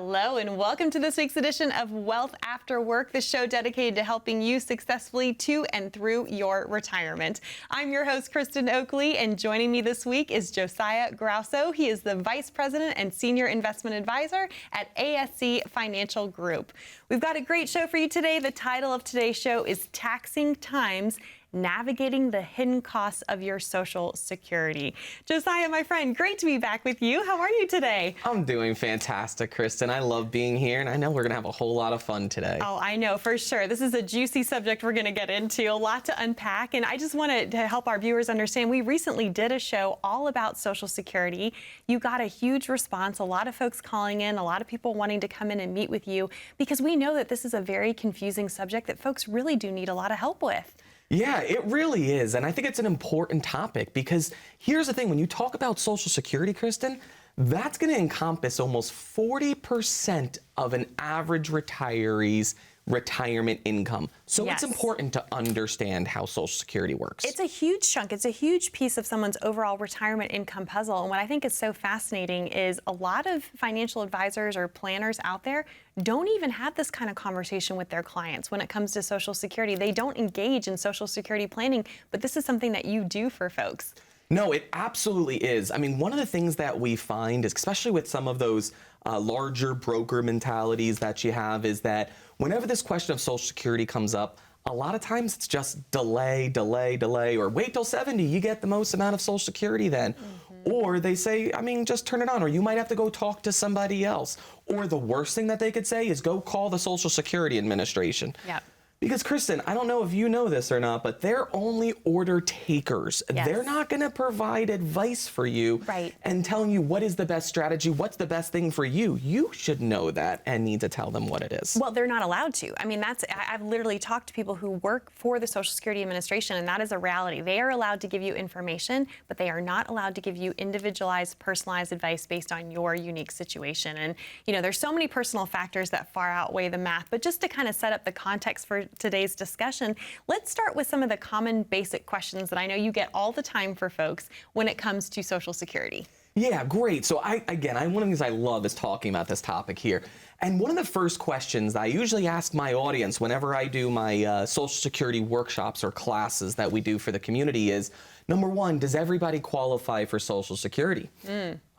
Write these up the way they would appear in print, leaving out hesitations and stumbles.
Hello and welcome to this week's edition of Wealth After Work, the show dedicated to helping you successfully to and through your retirement. I'm your host, Kristen Oakley, and joining me this week is Josiah Grosso. He is the Vice President and Senior Investment Advisor at ASC Financial Group. We've got a great show for you today. The title of today's show is Taxing Times: Navigating the Hidden Costs of Your Social Security. Josiah, my friend, great to be back with you. How are you today? I'm doing fantastic, Kristen. I love being here, and I know we're going to have a whole lot of fun today. Oh, I know, for sure. This is a juicy subject we're going to get into, a lot to unpack, and I just wanted to help our viewers understand. We recently did a show all about Social Security. You got a huge response, a lot of folks calling in, a lot of people wanting to come in and meet with you, because we know that this is a very confusing subject that folks really do need a lot of help with. Yeah, it really is. And I think it's an important topic because here's the thing. When you talk about Social Security, Kristen, that's going to encompass almost 40% of an average retiree's retirement income. So Yes. It's important to understand how Social Security works. It's a huge chunk. It's a huge piece of someone's overall retirement income puzzle. And what I think is so fascinating is a lot of financial advisors or planners out there don't even have this kind of conversation with their clients when it comes to Social Security. They don't engage in Social Security planning, but this is something that you do for folks. No, it absolutely is. I mean, one of the things that we find, especially with some of those larger broker mentalities that you have, is that whenever this question of Social Security comes up, a lot of times it's just delay, or wait till 70, you get the most amount of Social Security then. Or they say, I mean, just turn it on, or you might have to go talk to somebody else. Or the worst thing that they could say is go call the Social Security Administration. Yep. Because, Kristen, I don't know if you know this or not, but they're only order takers. Yes. They're not going to provide advice for you and telling you what is the best strategy, what's the best thing for you. You should know that and need to tell them what it is. Well, they're not allowed to. I mean, I've literally talked to people who work for the Social Security Administration, and that is a reality. They are allowed to give you information, but they are not allowed to give you individualized, personalized advice based on your unique situation. And, you know, there's so many personal factors that far outweigh the math. But just to kind of set up the context for today's discussion, let's start with some of the common basic questions that I know you get all the time for folks when it comes to Social Security. Yeah, great. So one of the things I love is talking about this topic here. And one of the first questions I usually ask my audience whenever I do my Social Security workshops or classes that we do for the community is, number one, does everybody qualify for Social Security?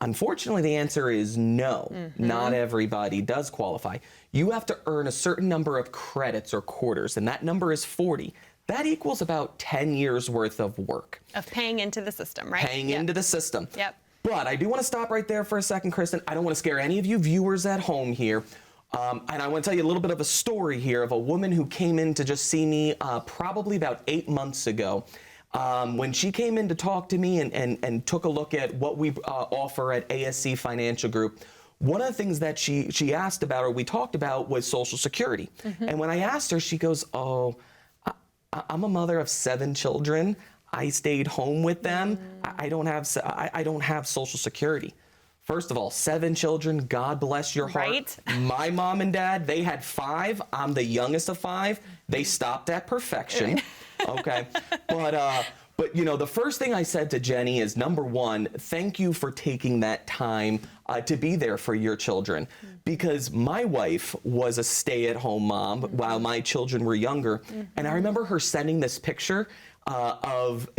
Unfortunately, the answer is no. Not everybody does qualify. You have to earn a certain number of credits or quarters, and that number is 40. That equals about 10 years worth of work. Of paying into the system, right? Paying into the system. Yep. But I do want to stop right there for a second, Kristen. I don't want to scare any of you viewers at home here. And I want to tell you a little bit of a story here of a woman who came in to just see me probably about 8 months ago. When she came in to talk to me and took a look at what we offer at ASC Financial Group, one of the things that she asked about, or we talked about, was Social Security. And when I asked her, she goes, oh, I'm a mother of 7 children. I stayed home with them. I don't have Social Security. First of all, 7 children, God bless your heart. Right? My mom and dad, they had 5. I'm the youngest of 5. They stopped at perfection. Okay. But you know, the first thing I said to Jenny is, number one, thank you for taking that time to be there for your children. Because my wife was a stay-at-home mom while my children were younger. And I remember her sending this picture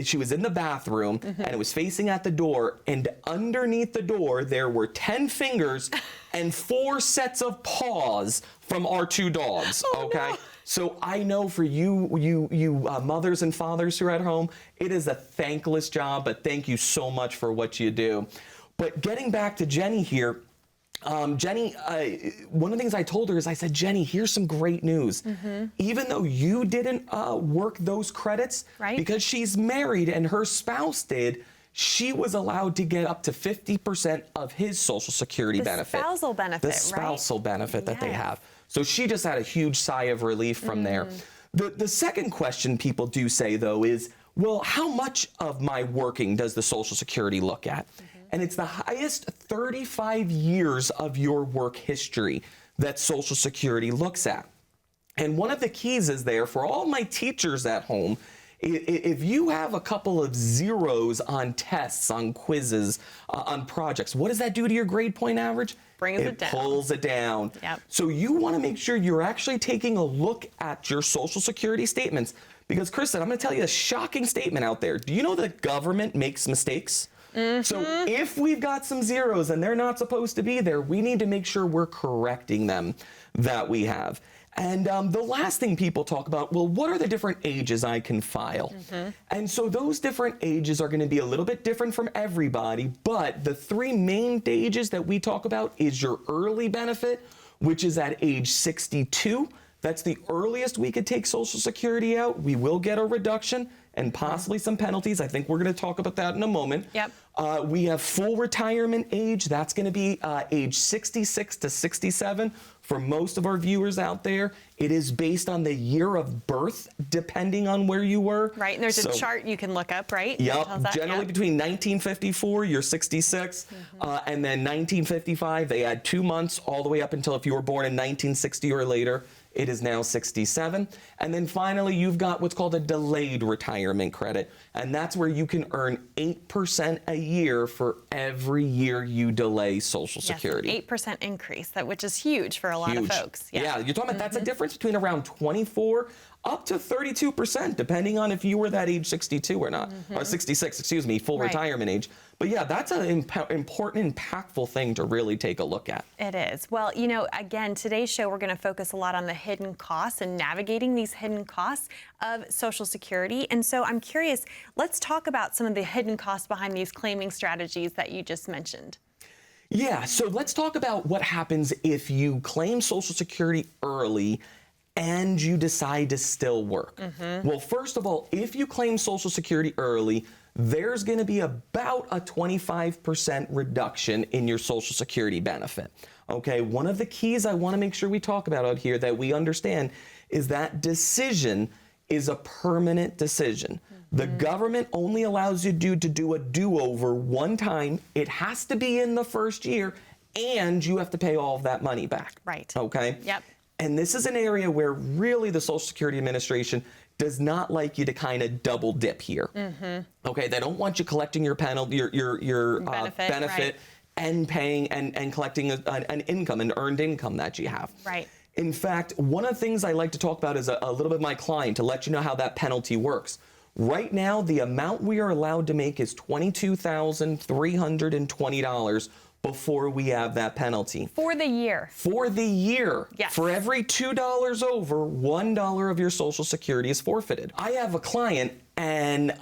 she was in the bathroom and it was facing at the door, and underneath the door there were 10 fingers and 4 sets of paws from our 2 dogs. Okay. No. So I know for you mothers and fathers who are at home, it is a thankless job, but thank you so much for what you do. But getting back to Jenny here, Jenny, one of the things I told her is, I said, Jenny, here's some great news. Even though you didn't work those credits, because she's married and her spouse did, she was allowed to get up to 50% of his Social Security benefit. The spousal benefit, The spousal benefit that they have. So she just had a huge sigh of relief from there. The second question people do say, though, is, well, how much of my working does the Social Security look at? And it's the highest 35 years of your work history that Social Security looks at. And one of the keys is there for all my teachers at home If you have a couple of zeros on tests, on quizzes, on projects, what does that do to your grade point average? Brings it down. Pulls it down. Yep. So you want to make sure you're actually taking a look at your Social Security statements. Because, Kristen, I'm going to tell you a shocking statement out there. Do you know that government makes mistakes? So if we've got some zeros and they're not supposed to be there, we need to make sure we're correcting them that we have. And the last thing people talk about, well, what are the different ages I can file? And so those different ages are going to be a little bit different from everybody, but the three main ages that we talk about is your early benefit, which is at age 62. That's the earliest we could take Social Security out. We will get a reduction and possibly some penalties. I think we're going to talk about that in a moment. Yep. We have full retirement age. That's going to be age 66 to 67 for most of our viewers out there. It is based on the year of birth, depending on where you were. Right, and there's a chart you can look up, right? Yep, generally between 1954, you're 66, and then 1955, they add 2 months all the way up until if you were born in 1960 or later, it is now 67. And then finally, you've got what's called a delayed retirement credit. And that's where you can earn 8% a year for every year you delay Social Security. 8% increase, which is huge for a lot of folks. Yeah, you're talking about that's a difference between around 24 up to 32%, depending on if you were that age 62 or not, or 66, excuse me, full retirement age. But yeah, that's an important, impactful thing to really take a look at. It is. Well, you know, again, today's show, we're going to focus a lot on the hidden costs and navigating these hidden costs of Social Security. And so I'm curious, let's talk about some of the hidden costs behind these claiming strategies that you just mentioned. Yeah, so let's talk about what happens if you claim Social Security early and you decide to still work. Well, first of all, if you claim Social Security early, there's going to be about a 25% reduction in your Social Security benefit. Okay, one of the keys I want to make sure we talk about out here that we understand is that decision is a permanent decision. The government only allows you to do a do-over one time. It has to be in the first year, and you have to pay all of that money back. Right. Okay? Yep. And this is an area where really the Social Security Administration does not like you to kind of double dip here. Okay, they don't want you collecting your penalty, your benefit and paying and collecting an income, an earned income that you have. Right. In fact, one of the things I like to talk about is a little bit of my client to let you know how that penalty works. Right now, the amount we are allowed to make is $22,320 before we have that penalty. For the year. For the year. Yes. For every $2 over, $1 of your Social Security is forfeited. I have a client, and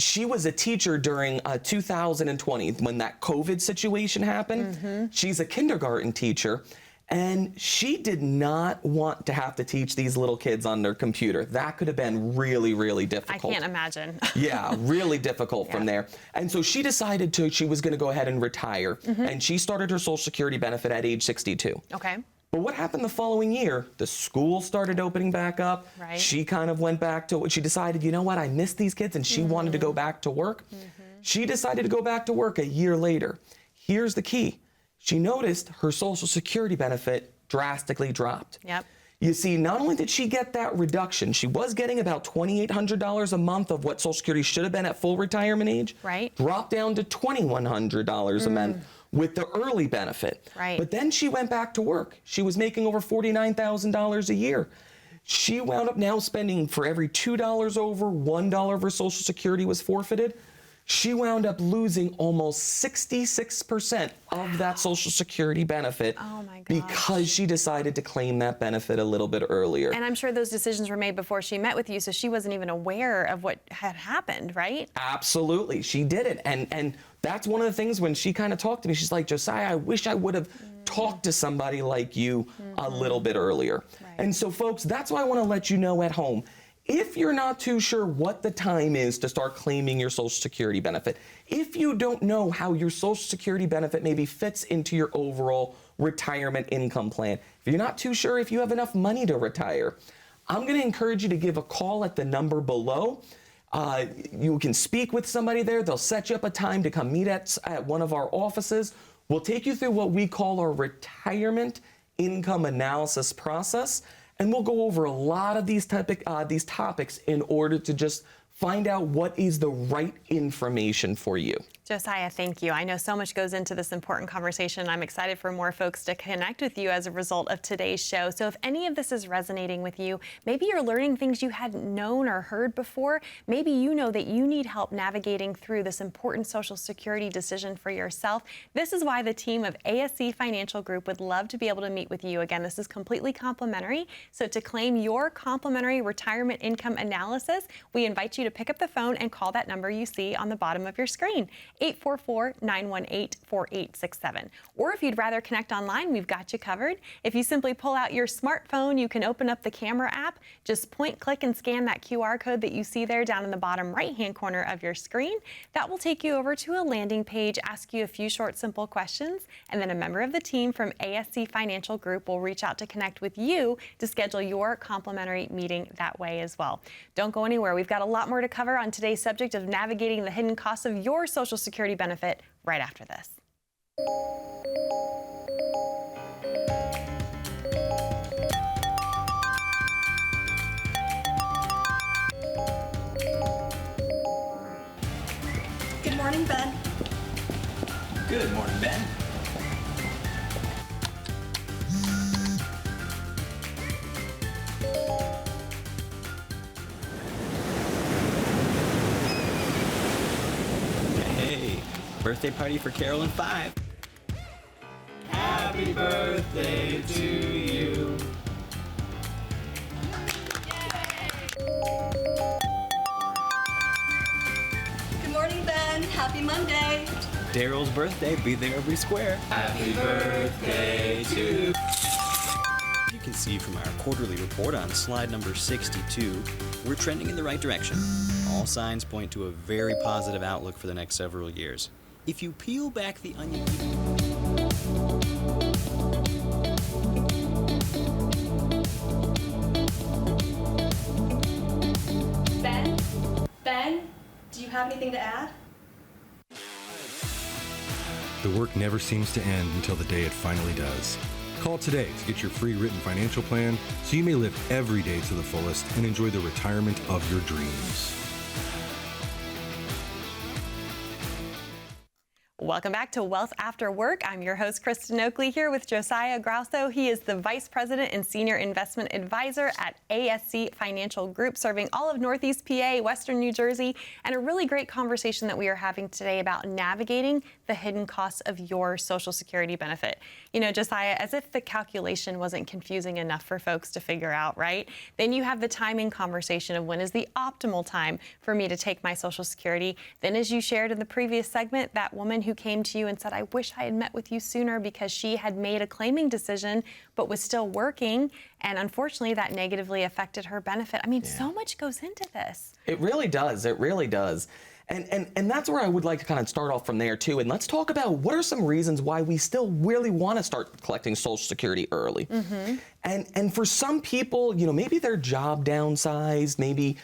she was a teacher during 2020 when that COVID situation happened. She's a kindergarten teacher. And she did not want to have to teach these little kids on their computer. That could have been really, really difficult. I can't imagine. Yeah, really difficult from there. And so she decided she was going to go ahead and retire. And she started her Social Security benefit at age 62. Okay. But what happened the following year? The school started opening back up. Right. She kind of went back to what she decided, you know what, I miss these kids, and she wanted to go back to work. She decided to go back to work a year later. Here's the key. She noticed her Social Security benefit drastically dropped. Yep. You see, not only did she get that reduction, she was getting about $2,800 a month of what Social Security should have been at full retirement age. Right. Dropped down to $2,100 a month with the early benefit. Right. But then she went back to work. She was making over $49,000 a year. She wound up now spending, for every $2 over, $1 of her Social Security was forfeited. She wound up losing almost 66% of that Social Security benefit because she decided to claim that benefit a little bit earlier. And I'm sure those decisions were made before she met with you, so she wasn't even aware of what had happened, right? Absolutely, she didn't. And that's one of the things when she kind of talked to me, she's like, Josiah, I wish I would have talked to somebody like you a little bit earlier. Right. And so, folks, that's why I want to let you know at home. If you're not too sure what the time is to start claiming your Social Security benefit, if you don't know how your Social Security benefit maybe fits into your overall retirement income plan, if you're not too sure if you have enough money to retire, I'm going to encourage you to give a call at the number below. You can speak with somebody there. They'll set you up a time to come meet at one of our offices. We'll take you through what we call our retirement income analysis process. And we'll go over a lot of these topics in order to just find out what is the right information for you. Josiah, thank you. I know so much goes into this important conversation. I'm excited for more folks to connect with you as a result of today's show. So if any of this is resonating with you, maybe you're learning things you hadn't known or heard before. Maybe you know that you need help navigating through this important Social Security decision for yourself. This is why the team of ASC Financial Group would love to be able to meet with you. Again, this is completely complimentary. So to claim your complimentary retirement income analysis, we invite you to pick up the phone and call that number you see on the bottom of your screen. 844-918-4867. Or if you'd rather connect online, we've got you covered. If you simply pull out your smartphone, you can open up the camera app, just point, click, and scan that QR code that you see there down in the bottom right-hand corner of your screen. That will take you over to a landing page, ask you a few short, simple questions, and then a member of the team from ASC Financial Group will reach out to connect with you to schedule your complimentary meeting that way as well. Don't go anywhere. We've got a lot more to cover on today's subject of navigating the hidden costs of your Social Security benefit right after this. Good morning, Ben. Good morning, Ben. Hey, birthday party for Carol and 5. Happy birthday to you. Good morning, Ben. Happy Monday. Daryl's birthday, be there every square. Happy birthday to you. You can see from our quarterly report on slide number 62, we're trending in the right direction. All signs point to a very positive outlook for the next several years. If you peel back the onion... Ben, do you have anything to add? The work never seems to end until the day it finally does. Call today to get your free written financial plan so you may live every day to the fullest and enjoy the retirement of your dreams. Welcome back to Wealth After Work. I'm your host, Kristen Oakley, here with Josiah Grauso. He is the Vice President and Senior Investment Advisor at ASC Financial Group, serving all of Northeast PA, Western New Jersey, and a really great conversation that we are having today about navigating the hidden costs of your Social Security benefit. You know, Josiah, as if the calculation wasn't confusing enough for folks to figure out, right? Then you have the timing conversation of when is the optimal time for me to take my Social Security. Then, as you shared in the previous segment, that woman who came to you and said, I wish I had met with you sooner because she had made a claiming decision but was still working, and unfortunately that negatively affected her benefit. I mean, so much goes into this. It really does. It really does. And that's where I would like to kind of start off from there too. And let's talk about what are some reasons why we still really want to start collecting Social Security early. Mm-hmm. And for some people, you know, maybe their job downsized, maybe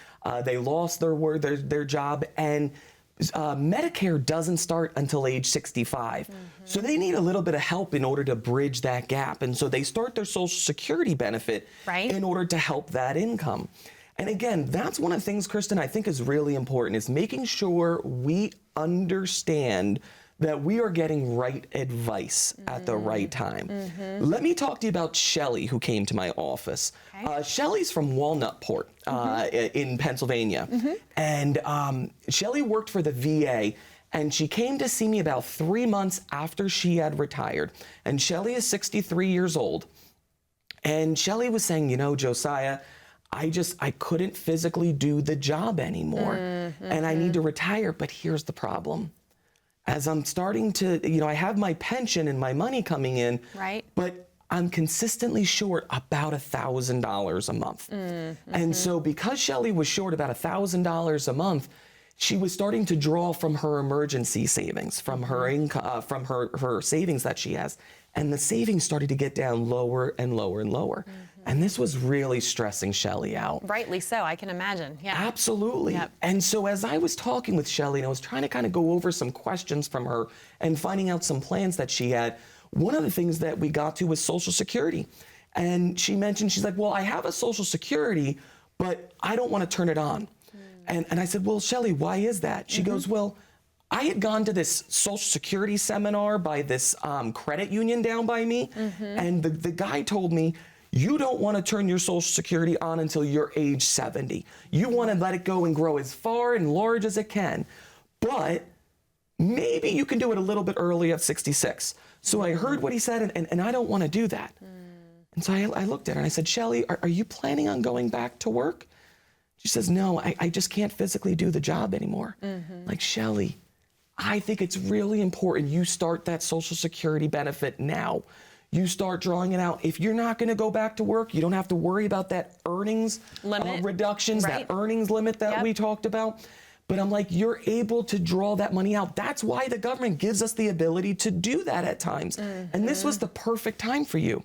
they lost their job, and Medicare doesn't start until age 65. Mm-hmm. So they need a little bit of help in order to bridge that gap. And so they start their Social Security benefit in order to help that income. And again, that's one of the things, Kristen, I think is really important, is making sure we understand that we are getting right advice at the right time. Mm-hmm. Let me talk to you about Shelly, who came to my office. Okay. Shelly's from Walnutport in Pennsylvania. Mm-hmm. And Shelly worked for the VA, and she came to see me about 3 months after she had retired. And Shelly is 63 years old. And Shelly was saying, you know, Josiah, I couldn't physically do the job anymore, and I need to retire. But here's the problem. As I'm starting to, you know, I have my pension and my money coming in, but I'm consistently short about $1,000 a month. And so because Shelly was short about $1,000 a month, she was starting to draw from her emergency savings, from her income, from her savings that she has. And the savings started to get down lower and lower and lower. And this was really stressing Shelly out. Rightly so, I can imagine. Yeah. Absolutely. Yep. And so as I was talking with Shelly, and I was trying to kind of go over some questions from her and finding out some plans that she had, one of the things that we got to was Social Security. And she mentioned, she's like, well, I have a Social Security, but I don't want to turn it on. And I said, well, Shelly, why is that? She goes, well, I had gone to this Social Security seminar by this credit union down by me, and the guy told me, you don't want to turn your Social Security on until you're age 70. You want to let it go and grow as far and large as it can, but maybe you can do it a little bit early at 66. So I heard what he said, and I don't want to do that. And so I looked at her and I said, Shelly, are you planning on going back to work? She says, no, I just can't physically do the job anymore. Like, Shelly, I think it's really important you start that Social Security benefit now. You start drawing it out. If you're not going to go back to work, you don't have to worry about that earnings limit reductions, that earnings limit that we talked about. But I'm like, you're able to draw that money out. That's why the government gives us the ability to do that at times. And this was the perfect time for you.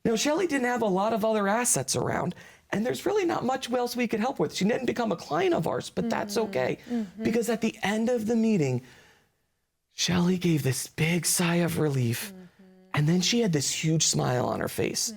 Now, Shelly didn't have a lot of other assets around, and there's really not much else we could help with. She didn't become a client of ours, but that's okay. Because at the end of the meeting, Shelly gave this big sigh of relief. And then she had this huge smile on her face.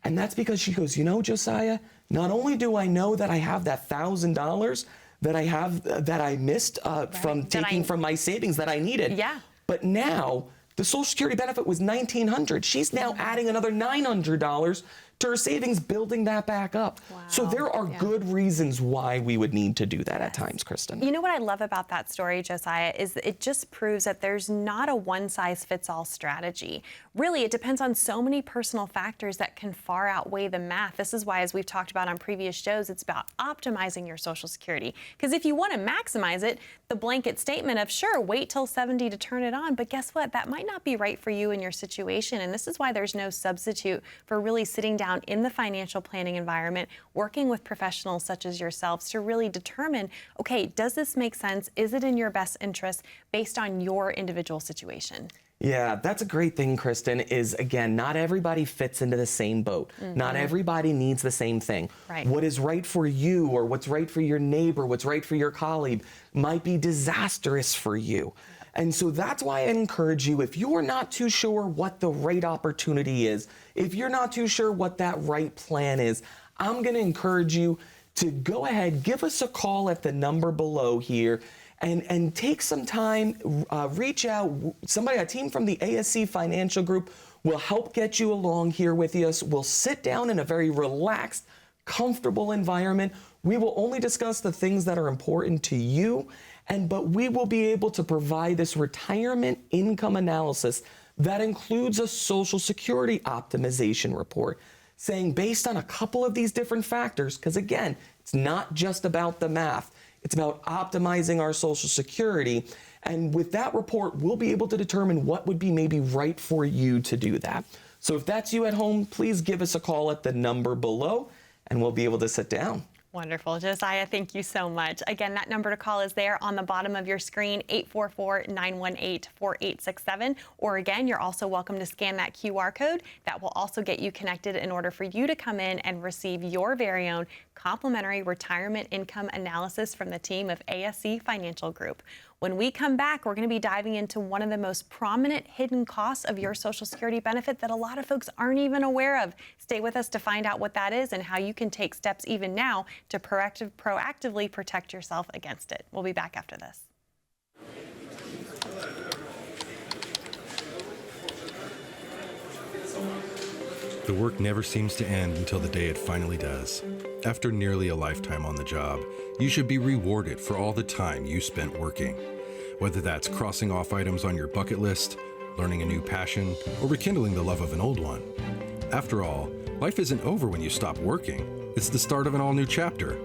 And that's because she goes, you know, Josiah, not only do I know that I have that $1,000 that I missed from taking from my savings that I needed, but now the Social Security benefit was $1,900. She's now adding another $900 to her savings, building that back up. So there are good reasons why we would need to do that at times, Kristen. You know what I love about that story, Josiah, is it just proves that there's not a one-size-fits-all strategy. Really, it depends on so many personal factors that can far outweigh the math. This is why, as we've talked about on previous shows, it's about optimizing your Social Security. Because if you want to maximize it, the blanket statement of, sure, wait till 70 to turn it on, but guess what? That might not be right for you in your situation. And this is why there's no substitute for really sitting down in the financial planning environment, working with professionals such as yourselves to really determine, okay, does this make sense? Is it in your best interest based on your individual situation? Yeah, that's a great thing, Kristen, is, again, not everybody fits into the same boat. Not everybody needs the same thing. What is right for you, or what's right for your neighbor, what's right for your colleague, might be disastrous for you. And so that's why I encourage you, if you're not too sure what the right opportunity is, if you're not too sure what that right plan is, I'm going to encourage you to go ahead, give us a call at the number below here, and take some time, reach out. A team from the ASC Financial Group will help get you along here with us. We'll sit down in a very relaxed, comfortable environment. We will only discuss the things that are important to you, but we will be able to provide this retirement income analysis that includes a Social Security optimization report, saying based on a couple of these different factors, because again, it's not just about the math, it's about optimizing our Social Security. And with that report, we'll be able to determine what would be maybe right for you to do that. So if that's you at home, please give us a call at the number below, and we'll be able to sit down. Wonderful. Josiah, thank you so much. Again, that number to call is there on the bottom of your screen, 844-918-4867. Or again, you're also welcome to scan that QR code. That will also get you connected in order for you to come in and receive your very own complimentary retirement income analysis from the team of ASC Financial Group. When we come back, we're going to be diving into one of the most prominent hidden costs of your Social Security benefit that a lot of folks aren't even aware of. Stay with us to find out what that is and how you can take steps even now to proactively protect yourself against it. We'll be back after this. The work never seems to end until the day it finally does. After nearly a lifetime on the job, you should be rewarded for all the time you spent working. Whether that's crossing off items on your bucket list, learning a new passion, or rekindling the love of an old one. After all, life isn't over when you stop working. It's the start of an all-new chapter.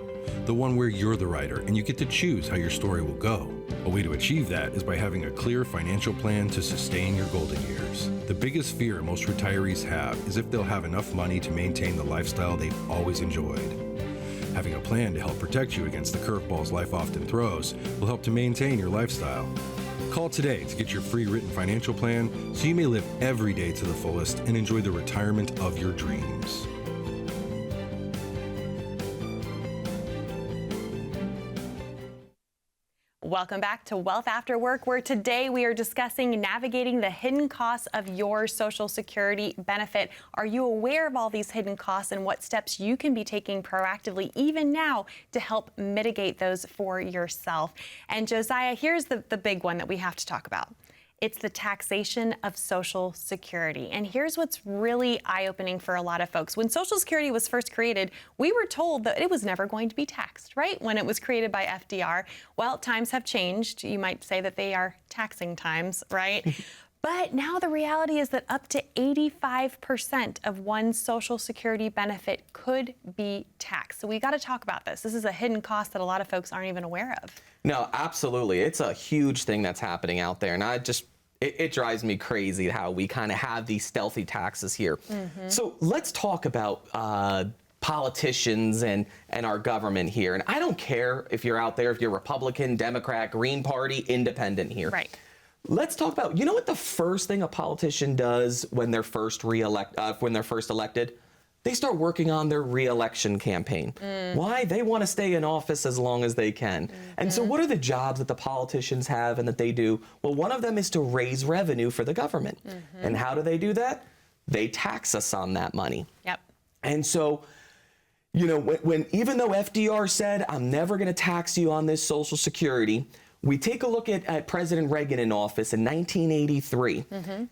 The one where you're the writer and you get to choose how your story will go. A way to achieve that is by having a clear financial plan to sustain your golden years. The biggest fear most retirees have is if they'll have enough money to maintain the lifestyle they've always enjoyed. Having a plan to help protect you against the curveballs life often throws will help to maintain your lifestyle. Call today to get your free written financial plan so you may live every day to the fullest and enjoy the retirement of your dreams. Welcome back to Wealth After Work, where today we are discussing navigating the hidden costs of your Social Security benefit. Are you aware of all these hidden costs and what steps you can be taking proactively even now to help mitigate those for yourself? And Josiah, here's the big one that we have to talk about. It's the taxation of Social Security. And here's what's really eye-opening for a lot of folks. When Social Security was first created, we were told that it was never going to be taxed, right? When it was created by FDR. Well, times have changed. You might say that they are taxing times, right? But now the reality is that up to 85% of one's Social Security benefit could be taxed. So we got to talk about this. This is a hidden cost that a lot of folks aren't even aware of. No, absolutely. It's a huge thing that's happening out there. And it drives me crazy how we kind of have these stealthy taxes here. So let's talk about politicians and our government here. And I don't care if you're out there, if you're Republican, Democrat, Green Party, Independent here. Right. Let's talk about, you know what the first thing a politician does when they're first elected? They start working on their re-election campaign. Why? They want to stay in office as long as they can. And so what are the jobs that the politicians have and that they do? Well, one of them is to raise revenue for the government. And how do they do that? They tax us on that money. Yep. And so, you know, when even though FDR said, I'm never going to tax you on this Social Security, we take a look at President Reagan in office in 1983,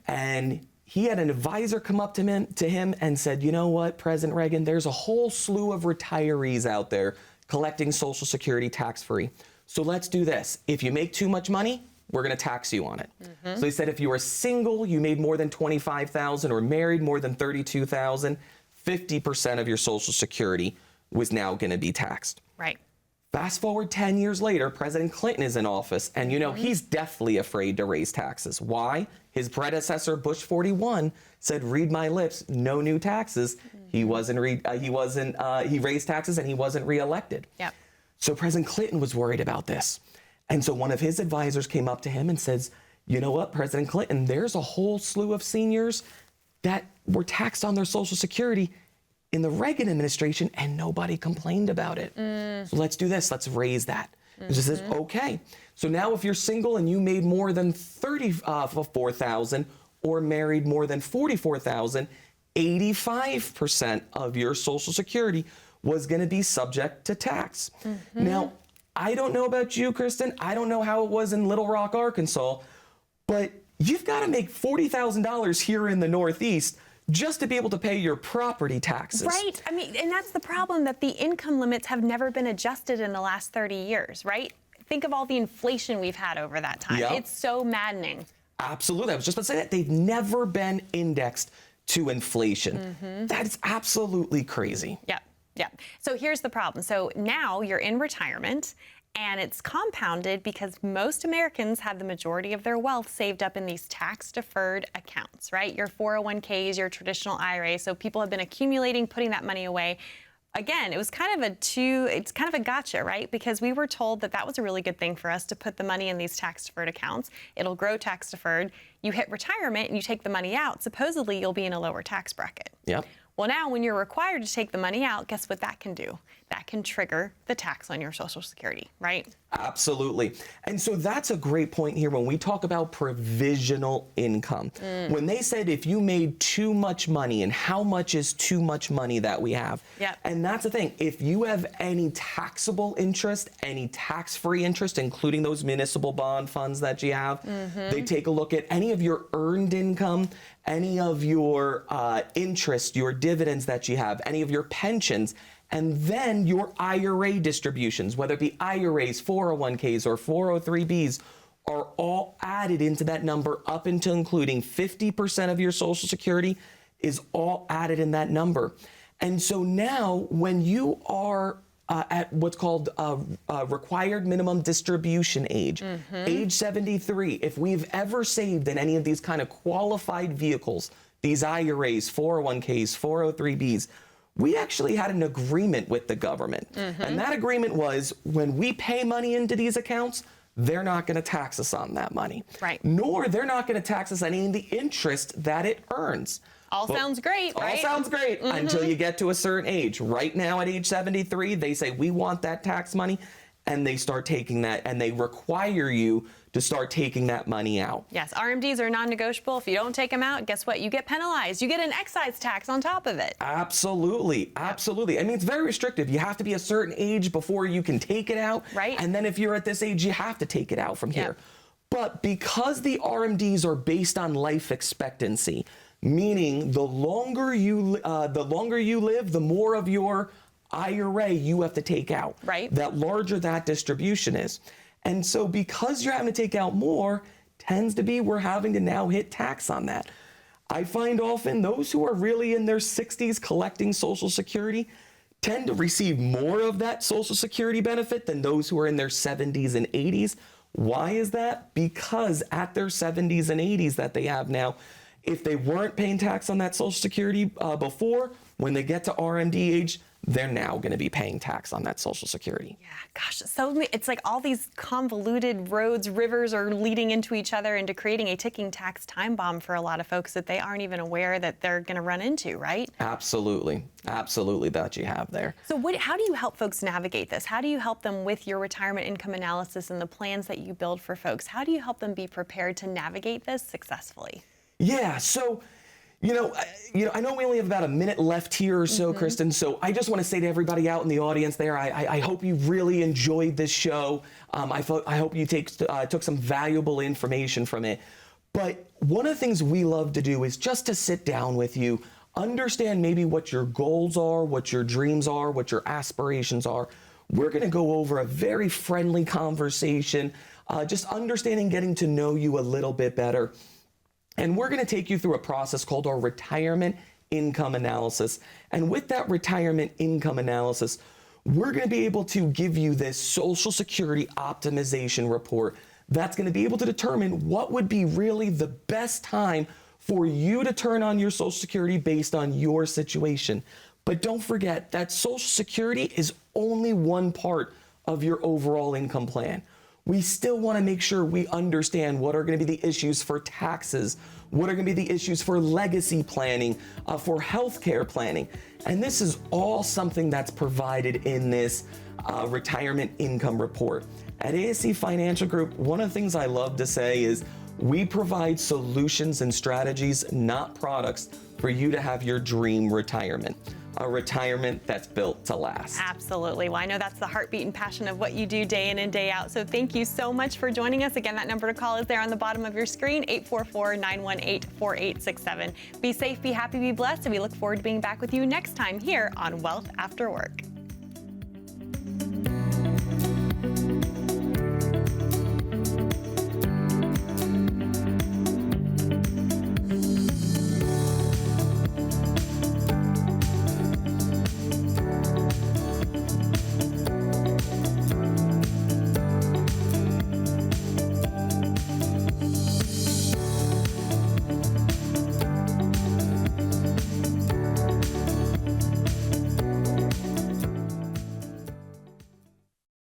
and he had an advisor come up to him and said, you know what, President Reagan, there's a whole slew of retirees out there collecting Social Security tax-free. So let's do this. If you make too much money, we're going to tax you on it. So he said if you were single, you made more than $25,000, or married more than $32,000, 50% of your Social Security was now going to be taxed. Right. Fast forward 10 years later, President Clinton is in office, and you know, he's deathly afraid to raise taxes. Why? His predecessor, Bush 41, said, read my lips, no new taxes. He raised taxes and he wasn't reelected. Yep. So President Clinton was worried about this. And so one of his advisors came up to him and says, you know what, President Clinton, there's a whole slew of seniors that were taxed on their Social Security in the Reagan administration, and nobody complained about it. So let's do this. Let's raise that. He says, okay. So now if you're single and you made more than $34,000 or married more than $44,000, 85% of your Social Security was going to be subject to tax. Now, I don't know about you, Kristen. I don't know how it was in Little Rock, Arkansas, but you've got to make $40,000 here in the Northeast just to be able to pay your property taxes. Right. I mean, and that's the problem, that the income limits have never been adjusted in the last 30 years, right? Think of all the inflation we've had over that time. Yep. It's so maddening. Absolutely. I was just about to say that. They've never been indexed to inflation. That is absolutely crazy. Yep. Yep. So here's the problem. So now you're in retirement, and it's compounded because most Americans have the majority of their wealth saved up in these tax-deferred accounts, right? Your 401ks, your traditional IRAs. So people have been accumulating, putting that money away. Again, it's kind of a gotcha, right? Because we were told that was a really good thing for us to put the money in these tax-deferred accounts. It'll grow tax-deferred. You hit retirement and you take the money out. Supposedly, you'll be in a lower tax bracket. Yep. Well, now when you're required to take the money out, guess what that can do? That can trigger the tax on your Social Security, right? Absolutely. And so that's a great point here when we talk about provisional income. When they said if you made too much money, and how much is too much money that we have. Yep. And that's the thing. If you have any taxable interest, any tax-free interest, including those municipal bond funds that you have, they take a look at any of your earned income, any of your interest, your dividends that you have, any of your pensions, and then your IRA distributions, whether it be IRAs, 401ks, or 403bs, are all added into that number up until including 50% of your Social Security is all added in that number. And so now when you are at what's called required minimum distribution age, age 73, if we've ever saved in any of these kind of qualified vehicles, these IRAs, 401ks, 403bs, we actually had an agreement with the government. And that agreement was when we pay money into these accounts, they're not going to tax us on that money. Right. Nor they're not going to tax us any of the interest that it earns. All sounds great, right? All sounds great until you get to a certain age. Right now at age 73, they say we want that tax money. and they start taking that, and they require you to start taking that money out. Yes, RMDs are non-negotiable. If you don't take them out, guess what? You get penalized. You get an excise tax on top of it. Absolutely, absolutely. I mean, it's very restrictive. You have to be a certain age before you can take it out. Right. And then if you're at this age, you have to take it out from here. But because the RMDs are based on life expectancy, meaning the longer you live, the more of your IRA you have to take out. Right. That larger that distribution is. And so because you're having to take out more, tends to be we're having to now hit tax on that. I find often those who are really in their 60s collecting Social Security tend to receive more of that Social Security benefit than those who are in their 70s and 80s. Why is that? Because at their 70s and 80s that they have now, if they weren't paying tax on that Social Security before, when they get to RMD age, they're now going to be paying tax on that Social Security. Yeah, gosh, so it's like all these convoluted roads, rivers are leading into each other into creating a ticking tax time bomb for a lot of folks that they aren't even aware that they're going to run into, right? Absolutely. Absolutely, that you have there. So how do you help folks navigate this? How do you help them with your retirement income analysis and the plans that you build for folks? How do you help them be prepared to navigate this successfully? Yeah, so I know we only have about a minute left here or so, Kristen. So I just want to say to everybody out in the audience there, I hope you really enjoyed this show. I hope you took some valuable information from it. But one of the things we love to do is just to sit down with you, understand maybe what your goals are, what your dreams are, what your aspirations are. We're going to go over a very friendly conversation, just understanding, getting to know you a little bit better. And we're going to take you through a process called our retirement income analysis. And with that retirement income analysis, we're going to be able to give you this Social Security optimization report that's going to be able to determine what would be really the best time for you to turn on your Social Security based on your situation. But don't forget that Social Security is only one part of your overall income plan. We still want to make sure we understand what are going to be the issues for taxes, what are going to be the issues for legacy planning, for healthcare planning. And this is all something that's provided in this retirement income report. At ASC Financial Group, one of the things I love to say is we provide solutions and strategies, not products, for you to have your dream retirement. A retirement that's built to last. Absolutely. Well, I know that's the heartbeat and passion of what you do day in and day out. So thank you so much for joining us. Again, that number to call is there on the bottom of your screen, 844-918-4867. Be safe, be happy, be blessed, and we look forward to being back with you next time here on Wealth After Work.